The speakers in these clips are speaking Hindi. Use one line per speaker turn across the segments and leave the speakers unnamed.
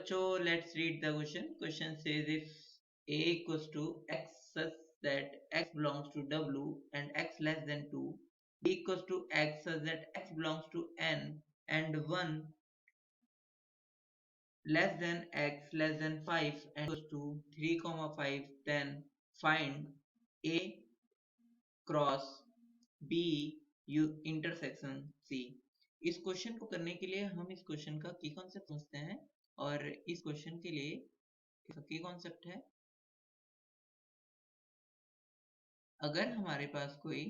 बच्चों, let's read the question. Question says if a equals to x such that x belongs to w and x less than 2, b equals to x such that x belongs to n and 1 less than x less than 5 and equals to 3 5, then find a cross b you intersection c. इस क्वेश्चन को करने के लिए हम इस क्वेश्चन का की कॉन्सेप्ट समझते हैं. और इस क्वेश्चन के लिए इसका की कॉन्सेप्ट है, अगर हमारे पास कोई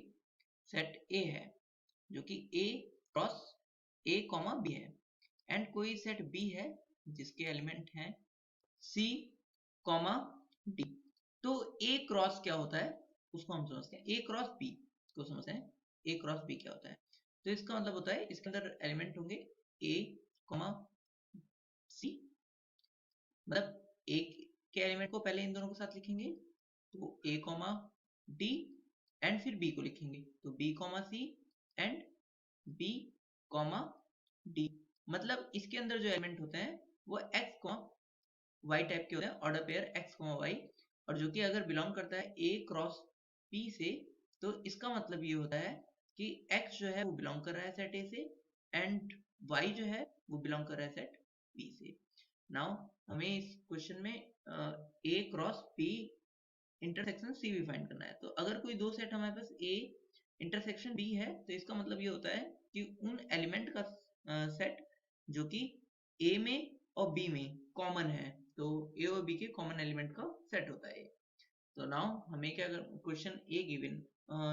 सेट A है जो कि A cross A comma B है एंड कोई सेट B है जिसके एलिमेंट हैं C कॉमा D. तो A क्रॉस क्या होता है उसको हम समझते हैं. A क्रॉस B को समझते हैं. A क्रॉस B क्या होता है? तो इसका मतलब होता है इसके अंदर एलिमेंट होंगे A कॉमा C. मतलब A के एलिमेंट को पहले इन दोनों के साथ लिखेंगे तो A कॉमा D एंड फिर B को लिखेंगे तो B comma C and B comma D. मतलब इसके अंदर जो एलिमेंट होते हैं वो x कॉमा y टाइप के होते हैं, order pair x comma y. और जो कि अगर बिलोंग करता है A क्रॉस P से तो इसका मतलब ये होता है कि x जो है वो बिलोंग कर रहा है सेट A से एंड y जो है वो बिलोंग कर रहा है सेट B से. नाउ हमें इस क्वेश्चन में A cross P intersection C भी फाइंड करना है. तो अगर कोई दो सेट हमारे पास A इंटरसेक्शन B है तो इसका मतलब ये होता है कि उन एलिमेंट का सेट जो कि A में और B में कॉमन है, तो A और B के कॉमन एलिमेंट का सेट होता है. तो नाउ हमें क्या क्वेश्चन A गिवन,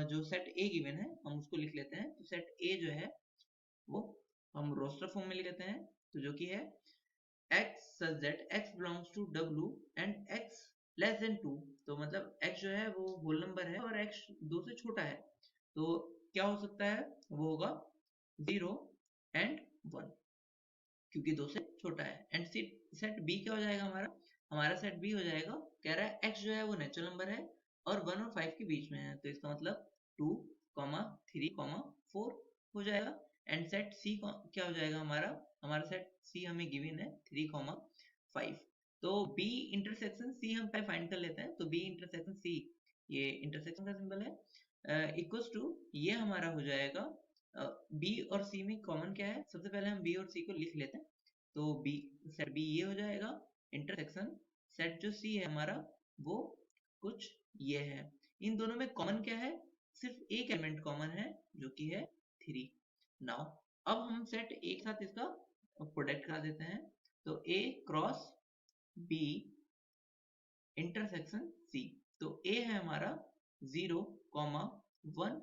जो सेट A गिवन है हम उसको लिख लेते हैं. तो सेट A जो है वो हम रोस्टर फॉर्म में लिख लेते हैं. तो जो कि है x such that x belongs to w and x less than 2. तो मतलब x जो है वो होल नंबर है और x 2 से छोटा है. तो क्या हो सकता है, वो होगा 0 एंड 1 क्योंकि 2 से छोटा है. एंड सेट B क्या हो जाएगा हमारा सेट B हो जाएगा, कह रहा है x जो है वो नेचुरल नंबर है और 1 और 5 के बीच में है. तो इसका मतलब 2, 3, 4 हो जाएगा. एंड सेट C क्या हो जाएगा हमारा सेट C हमें गिवन है 3, 5. तो B इंटरसेक्शन C हम पहले फाइंड कर लेते हैं. तो B इंटरसेक्शन C, ये इंटरसेक्शन का सिंबल है, इक्वल्स टू ये हमारा हो जाएगा B और C में कॉमन क्या है. सबसे पहले हम B और C को लिख लेते हैं. तो B सेट B ये हो जाएगा, इंटरसेक्शन सेट जो C है हमारा वो कुछ ये है. इन दोनों में कॉमन क्या है, सिर्फ एक एलिमेंट कॉमन है जो कि है 3. नाउ अब हम सेट एक साथ इसका प्रोडक्ट करा देते हैं. तो A cross B intersection C. तो A है हमारा 0, 1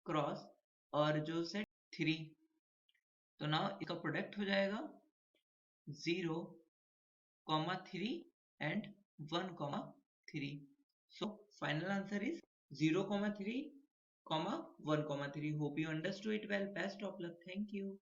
क्रॉस और जो सेट 3. तो नाउ इसका प्रोडक्ट हो जाएगा 0, 3 and 1, 3. So final answer is 0, 3, 1, 3. Hope you understood it well. Best of luck. Thank you.